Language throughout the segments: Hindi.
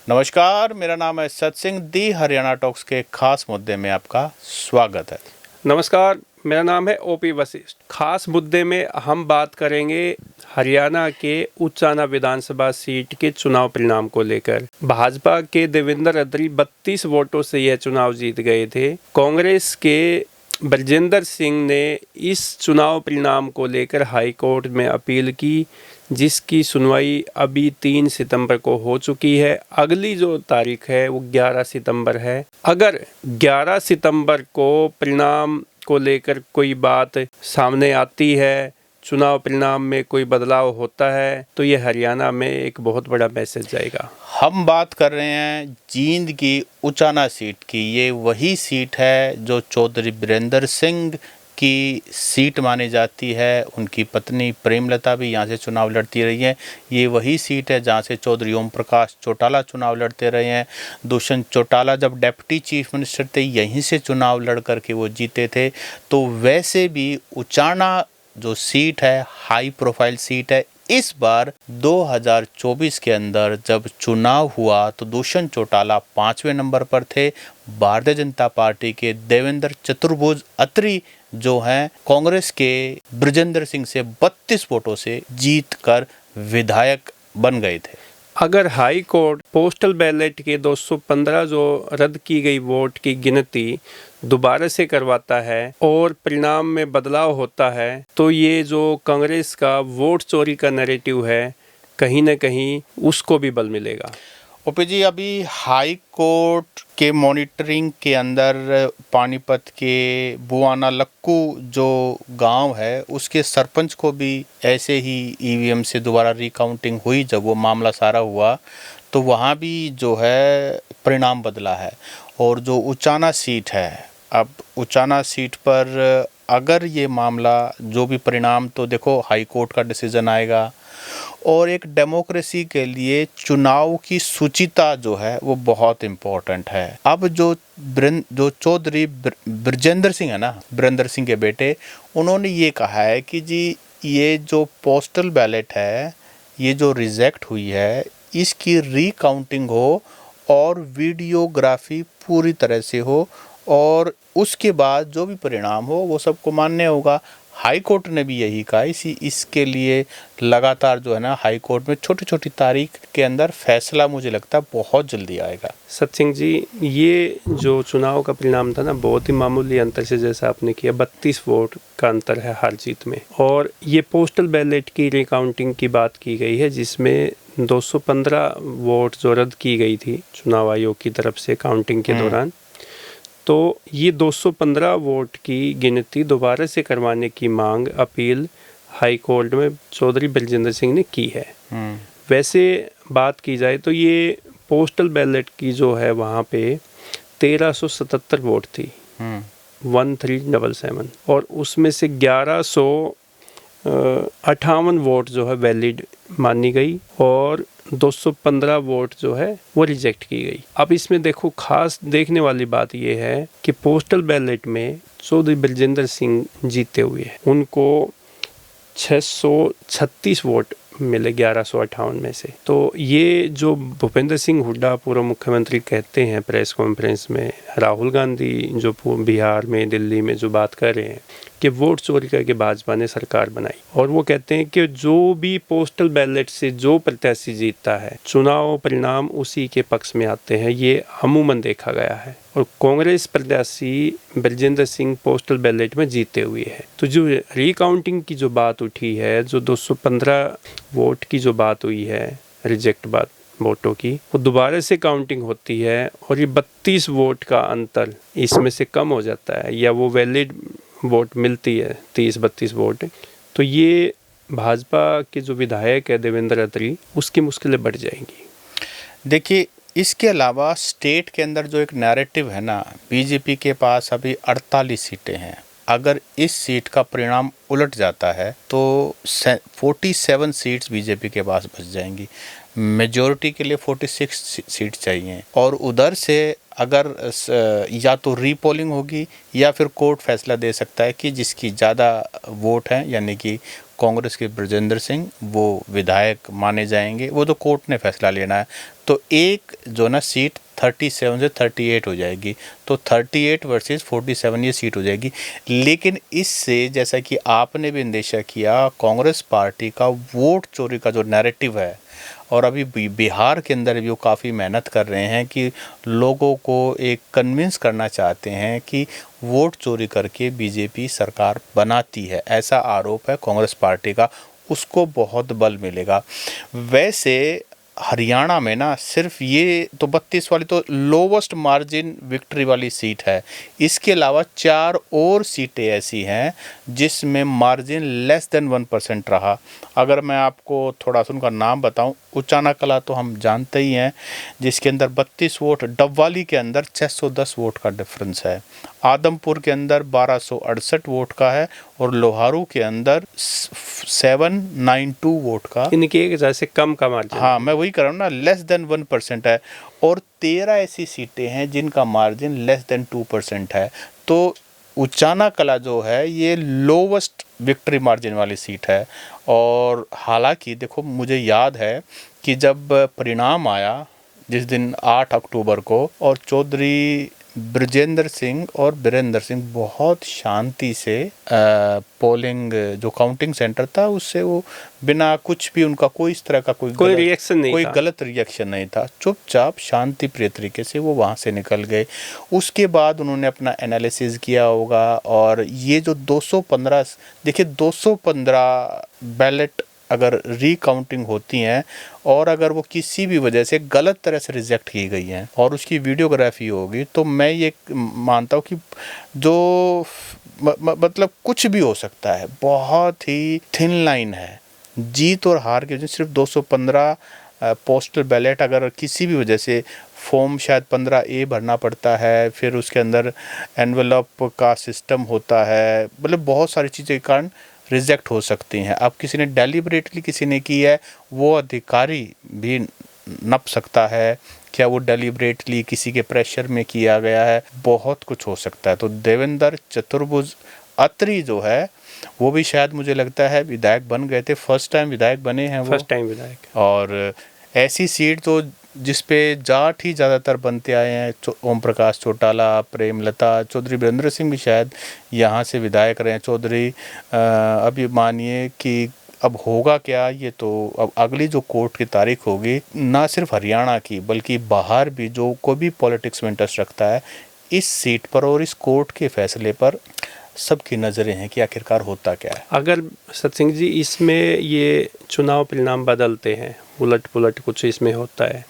नमस्कार, मेरा नाम है सतसिंह दी हरियाणा टॉक्स के खास मुद्दे में आपका स्वागत है। नमस्कार, मेरा नाम है ओपी वशिष्ठ। खास मुद्दे में हम बात करेंगे हरियाणा के उचाना विधानसभा सीट के चुनाव परिणाम को लेकर। भाजपा के देवेंद्र अत्री 32 वोटों से यह चुनाव जीत गए थे। कांग्रेस के ब्रजेंद्र सिंह ने इस चुनाव परिणाम को लेकर हाई कोर्ट में अपील की, जिसकी सुनवाई अभी 3 सितंबर को हो चुकी है। अगली जो तारीख है वो 11 सितंबर है। अगर 11 सितंबर को परिणाम को लेकर कोई बात सामने आती है, चुनाव परिणाम में कोई बदलाव होता है, तो ये हरियाणा में एक बहुत बड़ा मैसेज जाएगा। हम बात कर रहे हैं जींद की उचाना सीट की। ये वही सीट है जो चौधरी बीरेंद्र सिंह की सीट मानी जाती है। उनकी पत्नी प्रेमलता भी यहाँ से चुनाव लड़ती रही है। ये वही सीट है जहाँ से चौधरी ओम प्रकाश चौटाला चुनाव लड़ते रहे हैं। दुष्यंत चौटाला जब डिप्टी चीफ मिनिस्टर थे, यहीं से चुनाव लड़ करके वो जीते थे। तो वैसे भी उचाना जो सीट है, हाई प्रोफाइल सीट है। इस बार 2024 के अंदर जब चुनाव हुआ तो दुष्यंत चौटाला 5वें नंबर पर थे। भारतीय जनता पार्टी के देवेंद्र चतुर्भुज अत्री जो हैं कांग्रेस के ब्रजेंद्र सिंह से 32 वोटों से जीतकर विधायक बन गए थे। अगर हाई कोर्ट पोस्टल बैलेट के 215 जो रद्द की गई वोट की गिनती दोबारा से करवाता है और परिणाम में बदलाव होता है, तो ये जो कांग्रेस का वोट चोरी का नैरेटिव है, कहीं न कहीं उसको भी बल मिलेगा। ओपी जी, अभी हाई कोर्ट के मॉनिटरिंग के अंदर पानीपत के बुआना लक्कू जो गांव है, उसके सरपंच को भी ऐसे ही ईवीएम से दोबारा रिकाउंटिंग हुई। जब वो मामला सारा हुआ तो वहाँ भी जो है परिणाम बदला है। और जो उचाना सीट है, अब उचाना सीट पर अगर ये मामला जो भी परिणाम, तो देखो हाई कोर्ट का डिसीजन आएगा। और एक डेमोक्रेसी के लिए चुनाव की शुचिता जो है वो बहुत इम्पोर्टेंट है। अब जो चौधरी ब्रजेंद्र सिंह है ना, बीरेंद्र सिंह के बेटे, उन्होंने ये कहा है कि जी ये जो पोस्टल बैलेट है, ये जो रिजेक्ट हुई है, इसकी रीकाउंटिंग हो और वीडियोग्राफी पूरी तरह से हो, और उसके बाद जो भी परिणाम हो वो सबको मान्य होगा। हाई कोर्ट ने भी यही कहा। इसके लिए लगातार जो है ना, हाई कोर्ट में छोटी छोटी तारीख के अंदर फैसला मुझे लगता है बहुत जल्दी आएगा। सतसिंह जी, ये जो चुनाव का परिणाम था ना, बहुत ही मामूली अंतर से जैसा आपने किया, 32 वोट का अंतर है हार जीत में। और ये पोस्टल बैलेट की रिकाउंटिंग की बात की गई है, जिसमें 215 वोट जो रद्द की गई थी चुनाव आयोग की तरफ से काउंटिंग के दौरान, तो ये 215 वोट की गिनती दोबारा से करवाने की मांग, अपील हाई कोर्ट में चौधरी बलजिंदर सिंह ने की है। वैसे बात की जाए तो ये पोस्टल बैलेट की जो है वहाँ पे 1377 वोट थी, 1377, और उसमें से 1158 वोट जो है वैलिड मानी गई और 215 वोट जो है वो रिजेक्ट की गई। अब इसमें देखो, खास देखने वाली बात ये है कि पोस्टल बैलेट में चौधरी बलजिंदर सिंह जीते हुए हैं, उनको 636 वोट मिले 1158 में से। तो ये जो भूपेंद्र सिंह हुड्डा पूर्व मुख्यमंत्री कहते हैं प्रेस कॉन्फ्रेंस में, राहुल गांधी जो बिहार में, दिल्ली में जो बात कर रहे हैं कि वोट चोरी करके भाजपा ने सरकार बनाई, और वो कहते हैं कि जो भी पोस्टल बैलेट से जो प्रत्याशी जीतता है, चुनाव परिणाम उसी के पक्ष में आते हैं। ये अमूमन देखा गया है। और कांग्रेस प्रत्याशी बलजिंदर सिंह पोस्टल बैलेट में जीते हुए है। तो जो रिकाउंटिंग की जो बात उठी है, जो 215 वोट की जो बात हुई है, रिजेक्ट बात वोटों की, वो दोबारा से काउंटिंग होती है और ये 32 वोट का अंतर इसमें से कम हो जाता है, या वो वैलिड वोट मिलती है 30-32 वोट, तो ये भाजपा के जो विधायक है देवेंद्र अत्री, उसकी मुश्किलें बढ़ जाएंगी। देखिए, इसके अलावा स्टेट के अंदर जो एक नैरेटिव है ना, बीजेपी के पास अभी 48 सीटें हैं। अगर इस सीट का परिणाम उलट जाता है तो 47 सीट्स बीजेपी के पास बच जाएंगी। मेजॉरिटी के लिए 46 सीट चाहिए, और उधर से अगर या तो रीपोलिंग होगी या फिर कोर्ट फैसला दे सकता है कि जिसकी ज़्यादा वोट हैं, यानी कि कांग्रेस के ब्रजेंद्र सिंह वो विधायक माने जाएंगे, वो तो कोर्ट ने फैसला लेना है। तो एक जो ना सीट 37 से 38 हो जाएगी, तो 38 वर्सेस 47 ये सीट हो जाएगी। लेकिन इससे जैसा कि आपने भी अंदेशा किया, कांग्रेस पार्टी का वोट चोरी का जो नैरेटिव है, और अभी बिहार के अंदर भी वो काफ़ी मेहनत कर रहे हैं कि लोगों को एक कन्विंस करना चाहते हैं कि वोट चोरी करके बीजेपी सरकार बनाती है, ऐसा आरोप है कांग्रेस पार्टी का, उसको बहुत बल मिलेगा। वैसे हरियाणा में ना सिर्फ ये तो 32 वाली तो लोवेस्ट मार्जिन विक्ट्री वाली सीट है, इसके अलावा 4 और सीटें ऐसी हैं जिसमें मार्जिन लेस देन 1% रहा। अगर मैं आपको थोड़ा सा उनका नाम बताऊं, उचाना कला तो हम जानते ही हैं जिसके अंदर 32 वोट, डबवाली के अंदर 610 वोट का डिफरेंस है, आदमपुर के अंदर 1268 वोट का है, और लोहारू के अंदर 792 वोट का, इनके 1000 से कम का मार्जिन। हाँ मैं वही कर रहा हूँ ना, लेस देन 1% है। और 13 ऐसी सीटें हैं जिनका मार्जिन लेस देन 2% है। तो उचाना कला जो है ये लोवेस्ट विक्ट्री मार्जिन वाली सीट है। और हालांकि देखो, मुझे याद है कि जब परिणाम आया जिस दिन 8 अक्टूबर को, और चौधरी ब्रजेंद्र सिंह और बीरेंद्र सिंह बहुत शांति से पोलिंग जो काउंटिंग सेंटर था उससे वो बिना कुछ भी, उनका कोई इस तरह का कोई रिएक्शन नहीं, कोई गलत रिएक्शन नहीं था, चुपचाप शांति प्रिय तरीके से वो वहाँ से निकल गए। उसके बाद उन्होंने अपना एनालिसिस किया होगा, और ये जो 215, देखिए 215 बैलेट अगर रीकाउंटिंग होती हैं और अगर वो किसी भी वजह से गलत तरह से रिजेक्ट की गई हैं और उसकी वीडियोग्राफी होगी, तो मैं ये मानता हूँ कि जो मतलब कुछ भी हो सकता है, बहुत ही थिन लाइन है जीत और हार के। सिर्फ 215 पोस्टल बैलेट, अगर किसी भी वजह से फॉर्म शायद 15A भरना पड़ता है, फिर उसके अंदर एनवेलप का सिस्टम होता है, मतलब बहुत सारी चीज़ें के कारण रिजेक्ट हो सकती हैं। अब किसी ने डेलिबरेटली किसी ने की है, वो अधिकारी भी नप सकता है, क्या वो डेलिबरेटली किसी के प्रेशर में किया गया है, बहुत कुछ हो सकता है। तो देवेंद्र चतुर्भुज अत्री जो है वो भी शायद मुझे लगता है विधायक बन गए थे, फर्स्ट टाइम विधायक बने हैं वो, फर्स्ट टाइम विधायक। और ऐसी सीट तो जिस पे जाट ही ज़्यादातर बनते आए हैं, ओम प्रकाश चौटाला, प्रेमलता, चौधरी बीरेंद्र सिंह भी शायद यहाँ से विधायक रहे हैं। चौधरी अभी मानिए कि अब होगा क्या, ये तो अब अगली जो कोर्ट की तारीख होगी, ना सिर्फ हरियाणा की बल्कि बाहर भी जो कोई भी पॉलिटिक्स में इंटरेस्ट रखता है इस सीट पर और इस कोर्ट के फैसले पर सबकी नज़रें हैं कि आखिरकार होता क्या है। अगर सतसिंह जी इसमें ये चुनाव परिणाम बदलते हैं, उलट पुलट कुछ इसमें होता है,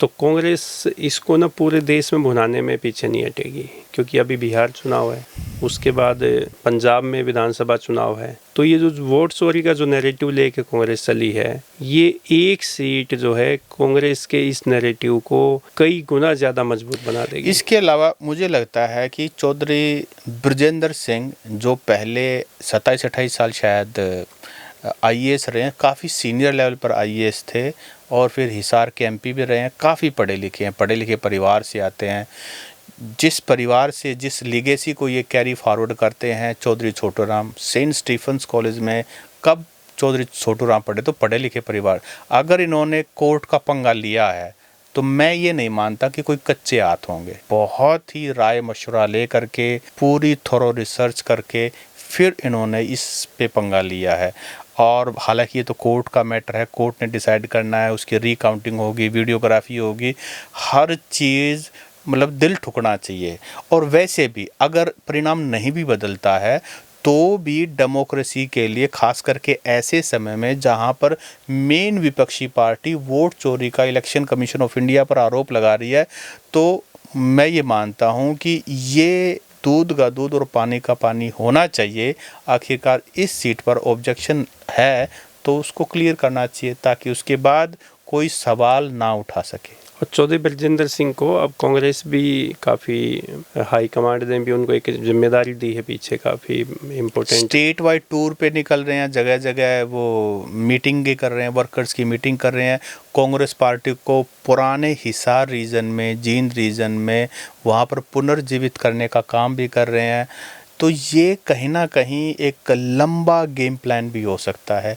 तो कांग्रेस इसको ना पूरे देश में भुनाने में पीछे नहीं हटेगी, क्योंकि अभी बिहार चुनाव है, उसके बाद पंजाब में विधानसभा चुनाव है। तो ये जो वोट चोरी का जो नैरेटिव लेके कांग्रेस चली है, ये एक सीट जो है कांग्रेस के इस नैरेटिव को कई गुना ज़्यादा मजबूत बना देगी। इसके अलावा मुझे लगता है कि चौधरी ब्रजेंद्र सिंह जो पहले 27-28 साल शायद IAS रहे हैं, काफ़ी सीनियर लेवल पर IAS थे, और फिर हिसार के MP भी रहे हैं, काफ़ी पढ़े लिखे हैं, पढ़े लिखे परिवार से आते हैं। जिस परिवार से, जिस लीगेसी को ये कैरी फॉरवर्ड करते हैं, Chaudhary Chhotu Ram Saint Stephen's college में कब चौधरी छोटूराम पढ़े, तो पढ़े लिखे परिवार। अगर इन्होंने कोर्ट का पंगा लिया है तो मैं ये नहीं मानता कि कोई कच्चे हाथ होंगे। बहुत ही राय मशवरा ले करके, पूरी थोरो रिसर्च करके फिर इन्होंने इस पे पंगा लिया है। और हालांकि ये तो कोर्ट का मैटर है, कोर्ट ने डिसाइड करना है, उसकी रीकाउंटिंग होगी, वीडियोग्राफी होगी, हर चीज़ मतलब दिल ठुकना चाहिए। और वैसे भी अगर परिणाम नहीं भी बदलता है तो भी डेमोक्रेसी के लिए, खास करके ऐसे समय में जहां पर मेन विपक्षी पार्टी वोट चोरी का इलेक्शन कमीशन ऑफ इंडिया पर आरोप लगा रही है, तो मैं ये मानता हूं कि ये दूध का दूध और पानी का पानी होना चाहिए। आखिरकार इस सीट पर ऑब्जेक्शन है तो उसको क्लियर करना चाहिए, ताकि उसके बाद कोई सवाल ना उठा सके। और चौधरी ब्रजेंद्र सिंह को अब कांग्रेस भी काफ़ी, हाई कमांड ने भी उनको एक जिम्मेदारी दी है पीछे, काफ़ी इम्पोर्टेंट। स्टेट वाइड टूर पे निकल रहे हैं, जगह जगह वो मीटिंगें कर रहे हैं, वर्कर्स की मीटिंग कर रहे हैं। कांग्रेस पार्टी को पुराने हिसार रीजन में, जींद रीजन में, वहाँ पर पुनर्जीवित करने का काम भी कर रहे हैं। तो ये कहीं ना कहीं एक लंबा गेम प्लान भी हो सकता है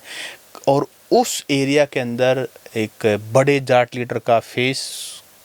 और उस एरिया के अंदर एक बड़े जाट लीडर का फेस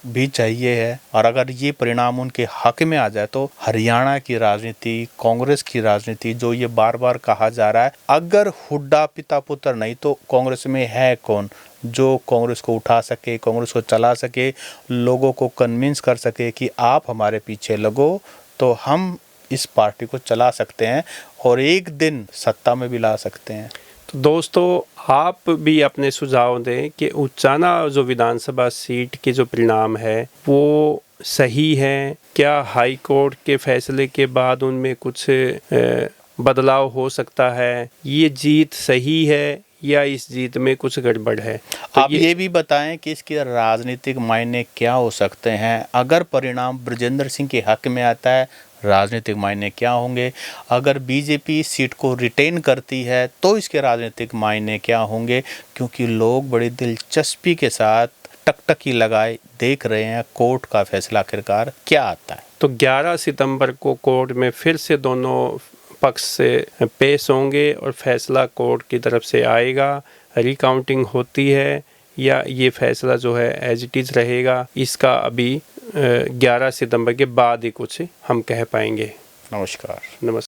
भी चाहिए है। और अगर ये परिणाम उनके हक में आ जाए तो हरियाणा की राजनीति, कांग्रेस की राजनीति, जो ये बार बार कहा जा रहा है, अगर हुड्डा पिता पुत्र नहीं तो कांग्रेस में है कौन जो कांग्रेस को उठा सके, कांग्रेस को चला सके, लोगों को कन्विंस कर सके कि आप हमारे पीछे लगो तो हम इस पार्टी को चला सकते हैं और एक दिन सत्ता में भी ला सकते हैं। तो दोस्तों, आप भी अपने सुझाव दें कि उचाना जो विधानसभा सीट के जो परिणाम है वो सही है क्या? हाई कोर्ट के फैसले के बाद उनमें कुछ बदलाव हो सकता है? ये जीत सही है या इस जीत में कुछ गड़बड़ है? तो आप ये भी बताएं कि इसके राजनीतिक मायने क्या हो सकते हैं। अगर परिणाम ब्रजेंद्र सिंह के हक में आता है, राजनीतिक मायने क्या होंगे? अगर बीजेपी इस सीट को रिटेन करती है तो इसके राजनीतिक मायने क्या होंगे? क्योंकि लोग बड़ी दिलचस्पी के साथ टकटकी लगाए देख रहे हैं कोर्ट का फैसला आखिरकार क्या आता है। तो 11 सितंबर को कोर्ट में फिर से दोनों पक्ष से पेश होंगे और फैसला कोर्ट की तरफ से आएगा। रिकाउंटिंग होती है या ये फैसला जो है एज इट इज़ रहेगा, इसका अभी 11 सितंबर के बाद ही कुछ हम कह पाएंगे। नमस्कार। नमस्कार।